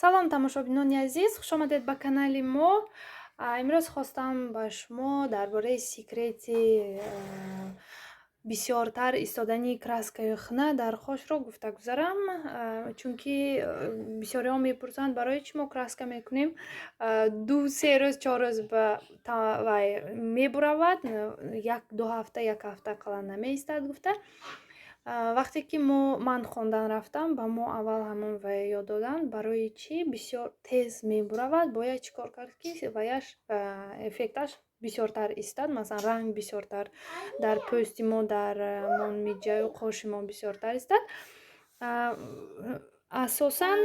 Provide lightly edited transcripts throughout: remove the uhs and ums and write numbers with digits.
салом тамошобинони азиз, хушомадед ба канали мо. Имрӯз хостам ба шумо дар бораи секрети бисёртар истодани краскаи хона дар хошро гуфта гузарам, чунки бисёриҳо мепурсанд барои чӣ мо краска мекунем. 2-3 рӯз 4 рӯз вай мебуравад, 1-2 ҳафта 1 ҳафта қалан намеистад гуфта. Вақте ки ман хондан рафтам, ба мо аввал ҳамон вай ёд доданд барои чӣ бисёр тез мебуравад, бояд чӣ кор кард ки ваяш эффекташ бисёртар истад, масалан ранг бисёртар дар пӯсти мо, дар ҳамон миҷаю қоши мо бисёртар истад. Асосан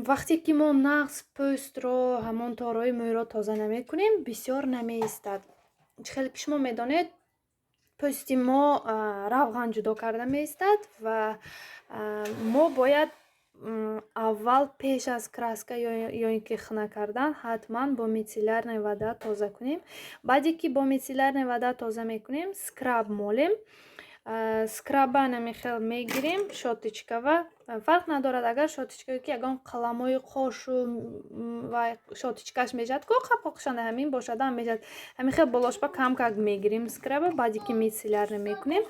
вақте ки мо нағз пӯстро, ҳамон торҳои мӯйро тоза намекунем, бисёр намеистад. Чӣ хеле ки шумо медонед, пӯсти мо равған ҷудо карда меистад ва мо бояд аввал пеш аз краска ё ин ки хна кардан ҳатман бо мицеллярной вода тоза кунем. Баъде ки бо мицеллярной вода тоза мекунем, скраб молем. Скраба намехел мегирем, шотичкава. Фарқ надорад, агар шотичкаи ки ягон қаламои қошу ва шотичкаш мешад, ко қапоқшанда ҳамин бошад ҳам мешад. Ҳамихел болошпа кам-кам мегирем скраба, баъде ки мицеллярной мекунем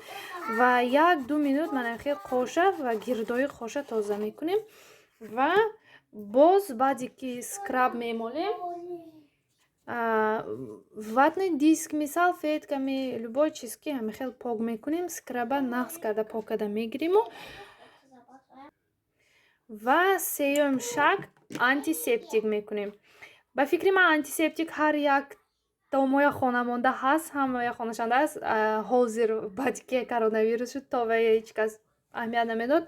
ва 1-2 минут манахел коша ва гирдои коша тоза мекунем ва боз баъде ки скраб мемолем, ватни дисками, салфетками, любой чиз ки ҳамихел пок мекунем, скраба нағз карда пок карда мегириму ва сеюм шаг антисептик мекунем. Ба фикри ман антисептик ҳар як моя хона монда ҳаст, ҳамаи хонашанда ҳаст. Ҳозир баъди ки коронавирус шуд, тове ҳеҷ кас аҳамият намедод.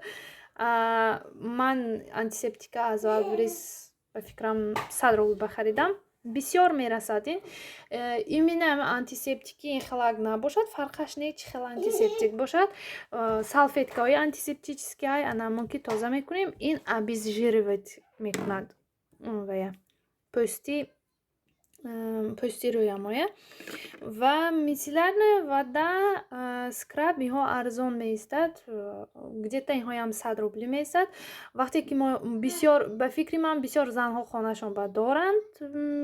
Ман антисептика аз Wildberries ба фикрам 100 рубл бахаридам. Бисёр мерасад ин. Именно антисептики ин хелак набошад, фарқаш не чӣ хел антисептик бошад. Салфеткаҳои антисептические ҳамон ки тоза мекунем, ин обезжиривать мекунад вая пӯсти рӯямоя ва мицеллярная вода, скраб инҳо арзон меистад, где-то инҳоям 100 рубли меистад. Вақте ки мо бисёр, ба фикри ман бисёр занҳо хонашон ба доранд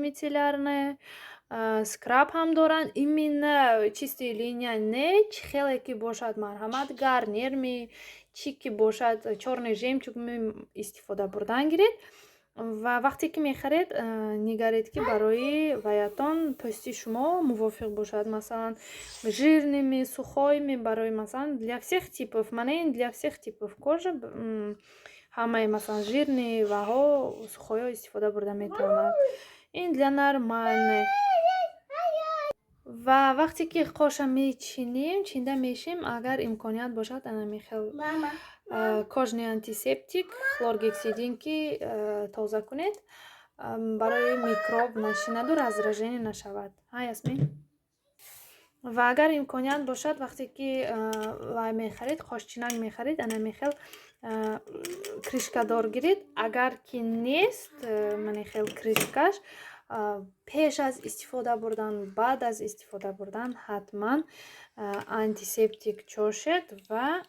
мицеллярная, скраб ҳам доранд. Именно чисти линия не, чӣ хеле ки бошад марҳамат, гарнирми, чӣ ки бошад, чёрный жемчуг истифода бурдан гиред ва вақте ки мехаред, нигаред ки барои ваятон пӯсти шумо мувофиқ бошад. Масалан жирными, сухойми, барои масалан для всех типов, манен для всех типов кожи, ҳамаи масалан жирни ваҳо, сухойҳо истифода бурда метавонад. Ин для нормальный. Ва вақте ки коша мечинем, чинда мешем, агар имконият бошад, анамихел кожный антисептик, хлоргексидин ки тоза кунед, барои микроб нашинаду раздражение нашавад. Ясмин? Ва агар имконият бошад, вақте ки вай мехаред, кошчинак мехаред, анамихел кришкадор гиред. Агар ки нест манихел кришкаш, пеш аз истифода бурдан, баъд аз истифода бурдан ҳатман антисептик чошед ва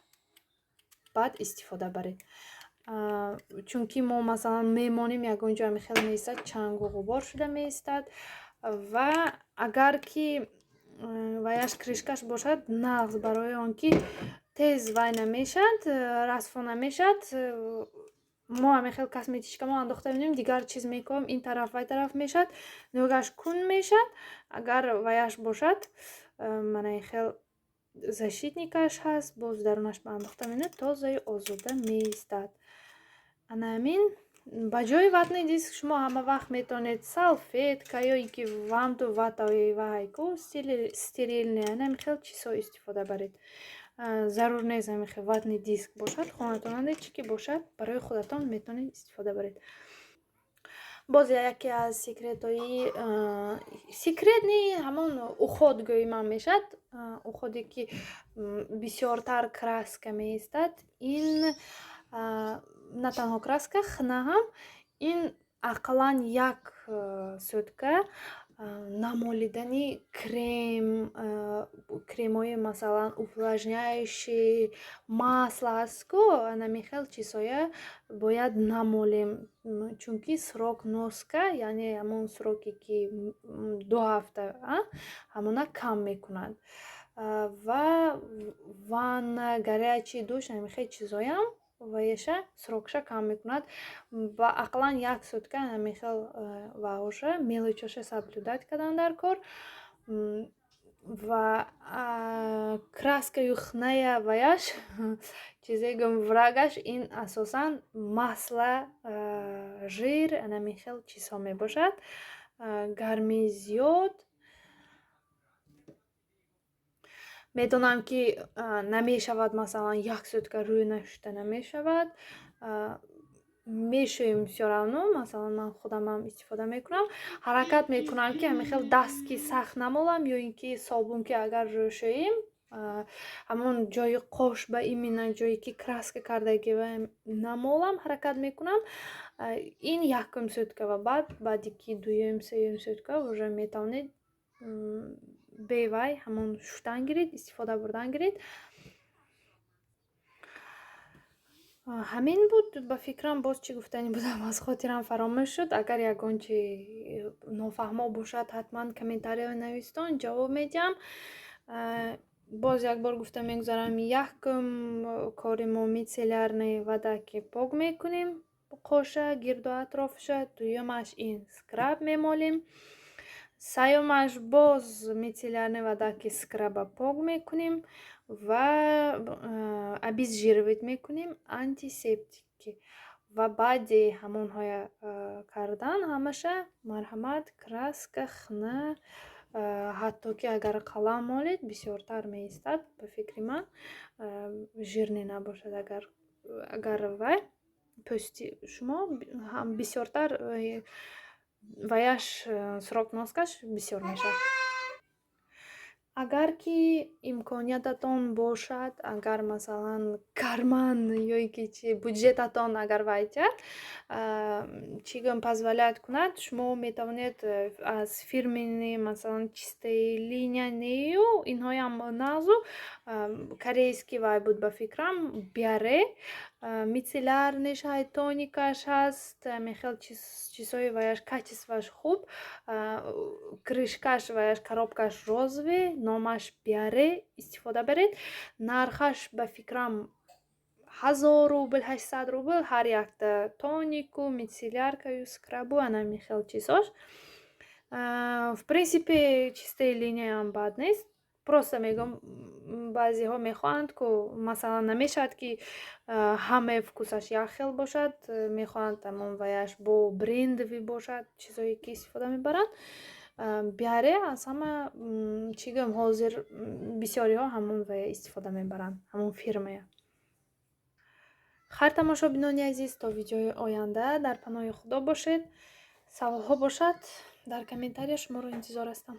баъд истифода баред. Чунки мо масалан мемонем ягон ҷо ҳамихел меистад, чангу ғубор шуда меистад ва агар ки ваяш кришкаш бошад, нағз барои он ки тез вай намешад, расво намешад, мо ҳамихел косметичкамо андохта бинем, дигар чиз мекунем, ин тараф вай тараф мешад, нӯгаш кун мешад. Агар ваяш бошад, манахел защитникаш ҳаст, боз дарунаш андохта менад, тозаи озода меистад. Ана ҳамин. Ба ҷои ватни диск шумо ҳама вақт метавонед салфетка ё ин ки ванту ватаи вайку стерилния, ҳамихел чизҳо истифода баред. Зарур нест ҳамихел ватни диск бошад, хонатонанда чӣ ки бошад, барои худатон метавонед истифода баред. Боз яке аз секретҳои секретни ҳамон уход гӯиман мешад. Уходе ки бисёртар краска меистад, ин на танҳо краска, хна ҳам, ин ақаллан 1 сутка намолидани кремои масалан увлажняющий масло ҳастку анами хел чизҳоя бояд намолем, чунки срок носка яъне ҳамон сроке ки 2 ҳафта ҳамона кам мекунад ва ванна горячий душ ами хел чизҳоям ваеша срокша кам мекунад ва ақаллан 1 сутка ами хел ваҳоша мелочаша соблюдать кардан дар кор ва краскаю хная ваяш чизе врагаш ин асосан масла жир анами хел чизҳо мебошад гармии зиёд медонам ки намешавад масалан 1 сутка рӯй нашуда намешавад мешӯем всё равно масалан ман худамам истифода мекунам ҳаракат мекунам ки ҳамин хел даст ки сахт намолам ё ин ки собун ки агар шӯем ҳамон ҷои қош ба имина ҷое ки краска кардагива намолам ҳаракат мекунам ин 1 сутка ва баъди ки 2-3 сутка уже метавонед бевай ҳамон шудан гиред истифода бурдан гиред ҳамин буд ба фикрам боз чӣ гуфтанӣ будам аз хотирам фаромӯш шуд агар ягон чи нофаҳмо бошад ҳатман комментария навистон ҷавоб медиҳам боз як бор гуфта мегузарам якум кори мо мицеллярной вода ки пок мекунем қоша гирду атрофиша дуюмаш ин скраб мемолем сеюмаш боз мицеллярной вода ки скраба пок мекунем ва обезжиривать мекунем антисептики ва баъди ҳамонҳоя кардан ҳамаша марҳамат краска хна ҳатто ки агар қалам молед бисёртар меистад ба фикри ман жирне набошад агар вай пӯсти шумо бисёртар ваяш срок носкаш бисёр мешавад агар ки имкониятатон бошад агар масалан карман ё ки чи буҷетатон агар вайтяд чӣ гӯям позволяет кунад шумо метавонед аз фирмении масалан чистаи линия нею инҳоям назу корейский вай буд ба фикрам биаре мицеллярныш ҳай тоникаш ҳаст мехел чизҳои ваяш качестваш хуб крышкаш ваяш коробкаш розовый номаш биаре истифода баред нархаш ба фикрам 1000 рубл 800 рубл ҳар якта тонику мицелляркаю скрабу анами хел чизҳош в принципе чистаи линияам бад нест просто мегӯям баъзеҳо мехоҳанд ку масалан намешавад ки ҳамаи вкусаш як хел бошад мехоҳанд ҳамон ваяш бо брендовӣ бошад чизое ки истифода мебаранд биаре аз ҳама чӣ гӯям ҳозир бисёриҳо ҳамон вая истифода мебаранд ҳамон фирмая хайр тамошобинони азиз то видеои оянда дар паноҳи худо бошед саволҳо бошад дар комментария шуморо интизор ҳастам